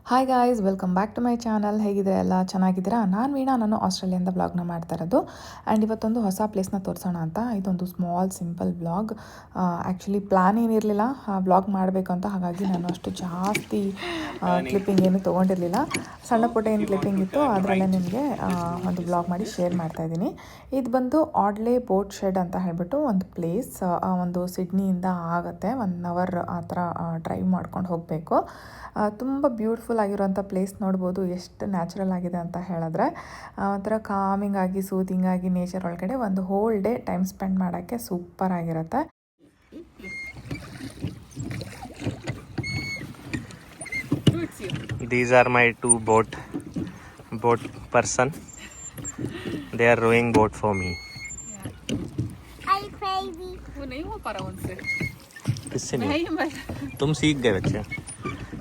Hi guys, welcome back to my channel. ಹೇಗಿದ್ರೆ ಎಲ್ಲ ಚೆನ್ನಾಗಿದ್ದೀರಾ? ನಾನು ವೀಣಾ, ನಾನು ಆಸ್ಟ್ರೇಲಿಯಿಂದ ಬ್ಲಾಗ್ನ ಮಾಡ್ತಾ ಇರೋದು. ಆ್ಯಂಡ್ ಇವತ್ತೊಂದು ಹೊಸ ಪ್ಲೇಸ್ನ ತೋರಿಸೋಣ ಅಂತ ಇದೊಂದು small simple blog. Actually plan ಏನಿರಲಿಲ್ಲ ಬ್ಲಾಗ್ ಮಾಡಬೇಕು ಅಂತ, ಹಾಗಾಗಿ ನಾನು ಅಷ್ಟು ಜಾಸ್ತಿ ಕ್ಲಿಪ್ಪಿಂಗ್ ಏನು ತೊಗೊಂಡಿರಲಿಲ್ಲ. ಸಣ್ಣ ಪುಟ್ಟ ಏನು ಕ್ಲಿಪ್ಪಿಂಗ್ ಇತ್ತು ಅದರಲ್ಲೇ ನಿಮಗೆ ಒಂದು ಬ್ಲಾಗ್ ಮಾಡಿ ಶೇರ್ ಮಾಡ್ತಾಯಿದ್ದೀನಿ. ಇದು ಬಂದು ಆಡ್ಲೆ ಬೋಟ್ ಶೆಡ್ ಅಂತ ಹೇಳ್ಬಿಟ್ಟು ಒಂದು ಪ್ಲೇಸ್. ಒಂದು ಸಿಡ್ನಿಯಿಂದ ಆಗುತ್ತೆ 1 hour ಆ ಥರ ಡ್ರೈವ್ ಮಾಡ್ಕೊಂಡು ಹೋಗಬೇಕು. ತುಂಬ ಬ್ಯೂಟಿಫುಲ್ ಆಗಿರುವಂಥ ಪ್ಲೇಸ್. ನೋಡ್ಬೋದು ಎಷ್ಟು ನ್ಯಾಚುರಲ್ ಆಗಿದೆ ಅಂತ ಹೇಳಿದ್ರೆ. ಒಂಥರ ಕಾಮಿಂಗ್ ಆಗಿ ಸೂದಿಂಗ್ ಆಗಿ ನೇಚರ್ ಒಳಗಡೆ ಒಂದು ಹೋಲ್ ಡೇ ಟೈಮ್ ಸ್ಪೆಂಡ್ ಮಾಡೋಕ್ಕೆ ಸೂಪರ್ ಆಗಿರುತ್ತೆ. These are my two boat person. They are rowing boat for me. Are you crazy? वो नहीं हो पा रहा उनसे. किससे नहीं? तुम सीख गए बच्चे,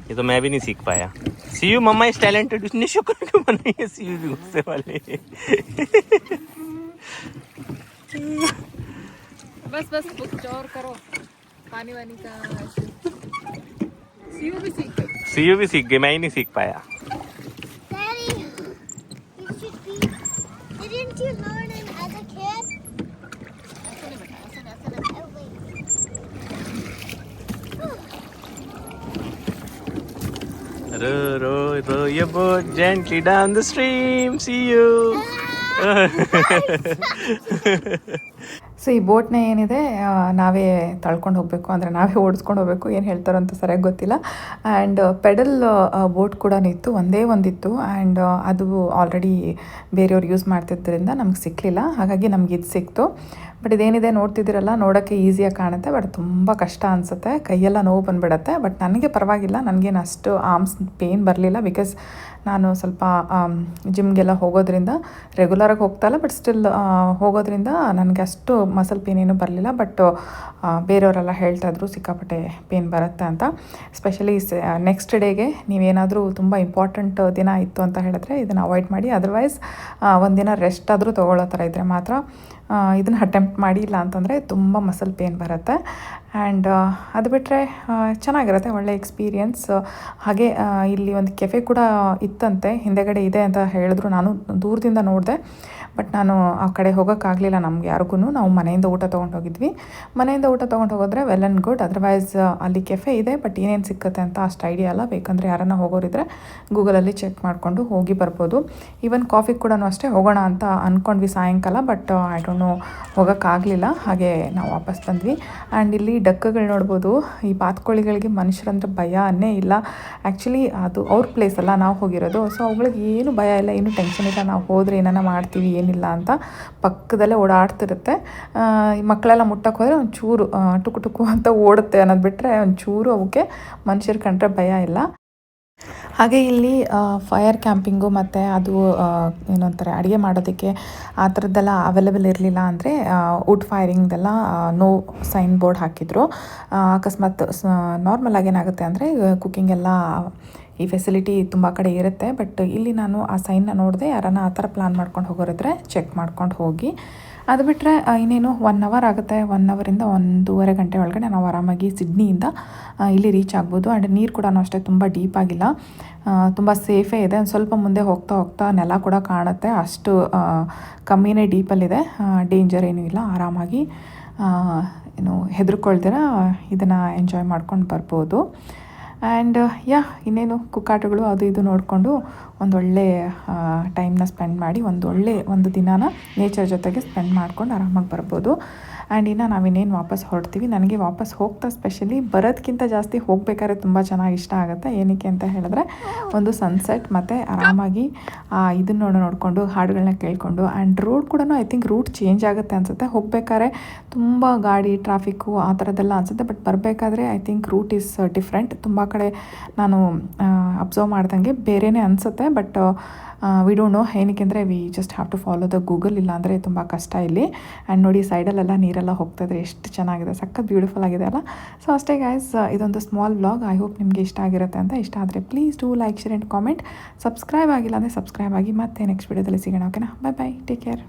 ये तो मैं भी नहीं सीख पाया. सी यू मम्मा इज टैलेंटेड. उसने शुक्र क्यों बनाई है सी यू भी गुस्से वाले. बस कुछ और करो. पानी वानी का सीयू भी सीख गई, मैं ही नहीं सीख पाया. Daddy, you should be. Didn't you learn it as a kid? Oh, wait. Row your boat gently down the stream. See you. So ಈ ಬೋಟ್ನ ಏನಿದೆ ನಾವೇ ತಳ್ಕೊಂಡು ಹೋಗಬೇಕು, ಅಂದರೆ ನಾವೇ ಓಡಿಸ್ಕೊಂಡು ಹೋಗಬೇಕು. ಏನು ಹೇಳ್ತಾರೋ ಅಂತ ಸರಿಯಾಗಿ ಗೊತ್ತಿಲ್ಲ. ಆ್ಯಂಡ್ ಪೆಡಲ್ ಬೋಟ್ ಕೂಡ ಇತ್ತು, ಒಂದೇ ಒಂದಿತ್ತು. ಆ್ಯಂಡ್ ಅದು ಆಲ್ರೆಡಿ ಬೇರೆಯವ್ರು ಯೂಸ್ ಮಾಡ್ತಿದ್ದರಿಂದ ನಮ್ಗೆ ಸಿಕ್ಕಲಿಲ್ಲ, ಹಾಗಾಗಿ ನಮ್ಗೆ ಇದು ಸಿಕ್ತು. ಬಟ್ ಇದೇನಿದೆ ನೋಡ್ತಿದ್ದೀರಲ್ಲ, ನೋಡೋಕ್ಕೆ ಈಸಿಯಾಗಿ ಕಾಣುತ್ತೆ, ಬಟ್ ತುಂಬ ಕಷ್ಟ ಅನಿಸುತ್ತೆ. ಕೈಯೆಲ್ಲ ನೋವು ಬಂದುಬಿಡತ್ತೆ. ಬಟ್ ನನಗೆ ಪರವಾಗಿಲ್ಲ, ನನಗೇನು ಅಷ್ಟು ಆರ್ಮ್ಸ್ ಪೇಯ್ನ್ ಬರಲಿಲ್ಲ. ಬಿಕಾಸ್ ನಾನು ಸ್ವಲ್ಪ ಜಿಮ್ಗೆಲ್ಲ ಹೋಗೋದ್ರಿಂದ, ರೆಗ್ಯುಲರಾಗಿ ಹೋಗ್ತಾಯಿಲ್ಲ ಬಟ್ ಸ್ಟಿಲ್ ಹೋಗೋದ್ರಿಂದ ನನಗೆ ಅಷ್ಟು ಮಸಲ್ ಪೇನ್ ಏನೂ ಬರಲಿಲ್ಲ. ಬಟ್ ಬೇರೆಯವರೆಲ್ಲ ಹೇಳ್ತಾಯಿದ್ರು ಸಿಕ್ಕಾಪಟ್ಟೆ ಪೇನ್ ಬರುತ್ತೆ ಅಂತ. ಸ್ಪೆಷಲಿ ನೆಕ್ಸ್ಟ್ ಡೇಗೆ ನೀವೇನಾದರೂ ತುಂಬ ಇಂಪಾರ್ಟೆಂಟ್ ದಿನ ಇತ್ತು ಅಂತ ಹೇಳಿದ್ರೆ ಇದನ್ನು ಅವಾಯ್ಡ್ ಮಾಡಿ. ಅದರ್ವೈಸ್ ಒಂದಿನ ರೆಸ್ಟ್ ಆದರೂ ತೊಗೊಳ್ಳೋ ಥರ ಇದ್ದರೆ ಮಾತ್ರ ಇದನ್ನು ಅಟೆಂಪ್ಟ್ ಮಾಡಿ. ಇಲ್ಲ ಅಂತಂದರೆ ತುಂಬ ಮಸಲ್ ಪೇನ್ ಬರುತ್ತೆ. ಆ್ಯಂಡ್ ಅದು ಬಿಟ್ಟರೆ ಚೆನ್ನಾಗಿರುತ್ತೆ, ಒಳ್ಳೆ ಎಕ್ಸ್ಪೀರಿಯನ್ಸ್. ಹಾಗೆ ಇಲ್ಲಿ ಒಂದು ಕೆಫೆ ಕೂಡ ಇತ್ತಂತೆ, ಹಿಂದೆಗಡೆ ಇದೆ ಅಂತ ಹೇಳಿದ್ರು. ನಾನು ದೂರದಿಂದ ನೋಡಿದೆ, ಬಟ್ ನಾನು ಆ ಕಡೆ ಹೋಗೋಕ್ಕಾಗಲಿಲ್ಲ ನಮ್ಗೆ ಯಾರಿಗೂ. ನಾವು ಮನೆಯಿಂದ ಊಟ ತೊಗೊಂಡು ಹೋಗಿದ್ವಿ. ಮನೆಯಿಂದ ಊಟ ತೊಗೊಂಡು ಹೋಗಿದ್ರೆ ವೆಲ್ ಆ್ಯಂಡ್ ಗುಡ್. ಅದರ್ವೈಸ್ ಅಲ್ಲಿ ಕೆಫೆ ಇದೆ, ಬಟ್ ಏನೇನು ಸಿಕ್ಕತ್ತೆ ಅಂತ ಅಷ್ಟು ಐಡಿಯಾ ಅಲ್ಲ. ಬೇಕಂದರೆ ಯಾರನ್ನ ಹೋಗೋರಿದ್ರೆ ಗೂಗಲಲ್ಲಿ ಚೆಕ್ ಮಾಡಿಕೊಂಡು ಹೋಗಿ ಬರ್ಬೋದು. ಈವನ್ ಕಾಫಿ ಕೂಡ ಅಷ್ಟೇ ಹೋಗೋಣ ಅಂತ ಅಂದ್ಕೊಂಡ್ವಿ ಸಾಯಂಕಾಲ, ಬಟ್ ಐ ಡೋಂಟ್ ನೋ ಹೋಗೋಕ್ಕಾಗಲಿಲ್ಲ. ಹಾಗೆ ನಾವು ವಾಪಸ್ ಬಂದ್ವಿ. ಆ್ಯಂಡ್ ಇಲ್ಲಿ ಡಕ್ಕಗಳು ನೋಡ್ಬೋದು. ಈ ಬಾತುಕೋಳಿಗಳಿಗೆ ಮನುಷ್ಯರಂದ್ರೆ ಭಯನೇ ಇಲ್ಲ. ಆ್ಯಕ್ಚುಲಿ ಅದು ಅವ್ರ ಪ್ಲೇಸ್ ಅಲ್ಲ ನಾವು ಹೋಗಿರೋದು, ಸೊ ಅವುಗಳಿಗೆ ಏನು ಭಯ ಇಲ್ಲ, ಏನು ಟೆನ್ಷನ್ ಇಲ್ಲ. ನಾವು ಹೋದರೆ ಏನಾರ ಮಾಡ್ತೀವಿ ಏನಿಲ್ಲ ಅಂತ ಪಕ್ಕದಲ್ಲೇ ಓಡಾಡ್ತಿರುತ್ತೆ. ಮಕ್ಕಳೆಲ್ಲ ಮುಟ್ಟಕ್ಕೆ ಹೋದರೆ ಒಂಚೂರು ಟುಕು ಟುಕು ಅಂತ ಓಡುತ್ತೆ ಅನ್ನೋದು ಬಿಟ್ಟರೆ ಒಂಚೂರು ಅವಕ್ಕೆ ಮನುಷ್ಯರು ಕಂಡ್ರೆ ಭಯ ಇಲ್ಲ. ಹಾಗೆ ಇಲ್ಲಿ ಫೈರ್ ಕ್ಯಾಂಪಿಂಗು ಮತ್ತು ಅದು ಏನಂತಾರೆ ಅಡುಗೆ ಮಾಡೋದಕ್ಕೆ ಆ ಥರದ್ದೆಲ್ಲ ಅವೈಲೇಬಲ್ ಇರಲಿಲ್ಲ. ಅಂದರೆ ವುಡ್ ಫೈರಿಂಗ್ದೆಲ್ಲ ನೋ ಸೈನ್ ಬೋರ್ಡ್ ಹಾಕಿದ್ರು. ಅಕಸ್ಮಾತ್ ನಾರ್ಮಲಾಗಿ ಏನಾಗುತ್ತೆ ಅಂದರೆ ಕುಕ್ಕಿಂಗ್ ಎಲ್ಲ ಈ ಫೆಸಿಲಿಟಿ ತುಂಬ ಕಡೆ ಇರುತ್ತೆ. ಬಟ್ ಇಲ್ಲಿ ನಾನು ಆ ಸೈನ್ನ ನೋಡಿದೆ. ಯಾರನ್ನ ಆ ಥರ ಪ್ಲ್ಯಾನ್ ಮಾಡ್ಕೊಂಡು ಹೋಗೋರಿದ್ರೆ ಚೆಕ್ ಮಾಡ್ಕೊಂಡು ಹೋಗಿ. ಅದು ಬಿಟ್ಟರೆ ಇನ್ನೇನು 1 hour ಆಗುತ್ತೆ. 1 hourರಿಂದ 1.5 ಗಂಟೆ ಒಳಗಡೆ ನಾವು ಆರಾಮಾಗಿ ಸಿಡ್ನಿಯಿಂದ ಇಲ್ಲಿ ರೀಚ್ ಆಗ್ಬೋದು. ಆ್ಯಂಡ್ ನೀರು ಕೂಡ ಅಷ್ಟೇ ತುಂಬ ಡೀಪ್ ಆಗಿಲ್ಲ, ತುಂಬ ಸೇಫೇ ಇದೆ. ಒಂದು ಸ್ವಲ್ಪ ಮುಂದೆ ಹೋಗ್ತಾ ನೆಲ ಕೂಡ ಕಾಣುತ್ತೆ, ಅಷ್ಟು ಕಮ್ಮಿನೇ ಡೀಪಲ್ಲಿದೆ. ಡೇಂಜರ್ ಏನೂ ಇಲ್ಲ, ಆರಾಮಾಗಿ ಏನು ಹೆದರ್ಕೊಳ್ದಿರ ಇದನ್ನು ಎಂಜಾಯ್ ಮಾಡ್ಕೊಂಡು ಬರ್ಬೋದು. ಆ್ಯಂಡ್ ಇನ್ನೇನು ಕುಕ್ಕಾಟಗಳು ಅದು ಇದು ನೋಡಿಕೊಂಡು ಒಂದೊಳ್ಳೆ ಟೈಮ್ನ ಸ್ಪೆಂಡ್ ಮಾಡಿ ಒಂದು ದಿನಾನ ನೇಚರ್ ಜೊತೆಗೆ ಸ್ಪೆಂಡ್ ಮಾಡ್ಕೊಂಡು ಆರಾಮಾಗಿ ಬರ್ಬೋದು. ಆ್ಯಂಡ್ ಇನ್ನು ನಾವಿನ್ನೇನು ವಾಪಸ್ ಹೊರಡ್ತೀವಿ. ನನಗೆ ವಾಪಸ್ ಹೋಗ್ತಾ ಸ್ಪೆಷಲಿ ಬರೋದಕ್ಕಿಂತ ಜಾಸ್ತಿ ಹೋಗ್ಬೇಕಾದ್ರೆ ತುಂಬ ಚೆನ್ನಾಗಿ ಇಷ್ಟ ಆಗುತ್ತೆ. ಏನಕ್ಕೆ ಅಂತ ಹೇಳಿದ್ರೆ ಒಂದು ಸನ್ಸೆಟ್ ಮತ್ತು ಆರಾಮಾಗಿ ಇದನ್ನು ನೋಡಿಕೊಂಡು ಹಾಡುಗಳನ್ನ ಕೇಳಿಕೊಂಡು. ಆ್ಯಂಡ್ ರೋಡ್ ಕೂಡ ಐ ಥಿಂಕ್ ರೂಟ್ ಚೇಂಜ್ ಆಗುತ್ತೆ ಅನಿಸುತ್ತೆ. ಹೋಗಬೇಕಾದ್ರೆ ತುಂಬ ಗಾಡಿ ಟ್ರಾಫಿಕ್ಕು ಆ ಥರದ್ದೆಲ್ಲ ಅನಿಸುತ್ತೆ, ಬಟ್ ಬರಬೇಕಾದ್ರೆ I think route is different. ತುಂಬ ಕಡೆ ನಾನು ಅಬ್ಸರ್ವ್ ಮಾಡ್ದಂಗೆ ಬೇರೆಯೇ ಅನಿಸುತ್ತೆ. ಬಟ್ ವಿ ಡೋಂಟ್ ನೋ ಏನಕ್ಕೆ ಅಂದರೆ we just have to follow the Google. ಇಲ್ಲ ಅಂದರೆ ತುಂಬ ಕಷ್ಟ ಇಲ್ಲಿ. ಆ್ಯಂಡ್ ನೋಡಿ ಸೈಡಲ್ಲೆಲ್ಲ ನೀರೆಲ್ಲ ಹೋಗ್ತಾಯಿದ್ರೆ ಎಷ್ಟು ಚೆನ್ನಾಗಿದೆ, ಸಖತ್ ಬ್ಯೂಟಿಫುಲ್ ಆಗಿದೆ ಅಲ್ಲ. ಸೊ ಅಷ್ಟೇ ಗೈಸ್, ಇದೊಂದು ಸ್ಮಾಲ್ ಬ್ಲಾಗ್. ಐ ಹೋಪ್ ನಿಮಗೆ ಇಷ್ಟ ಆಗಿರುತ್ತೆ ಅಂತ. ಇಷ್ಟ ಆದರೆ please do like, share and comment. Subscribe ಆಗಿಲ್ಲ ಅಂದರೆ ಸಬ್ಸ್ಕ್ರೈಬ್ ಆಗಿ. ಮತ್ತೆ ನೆಕ್ಸ್ಟ್ ವೀಡಿಯೋದಲ್ಲಿ ಸಿಗೋಣ. ಓಕೆನಾ? Bye bye, take care.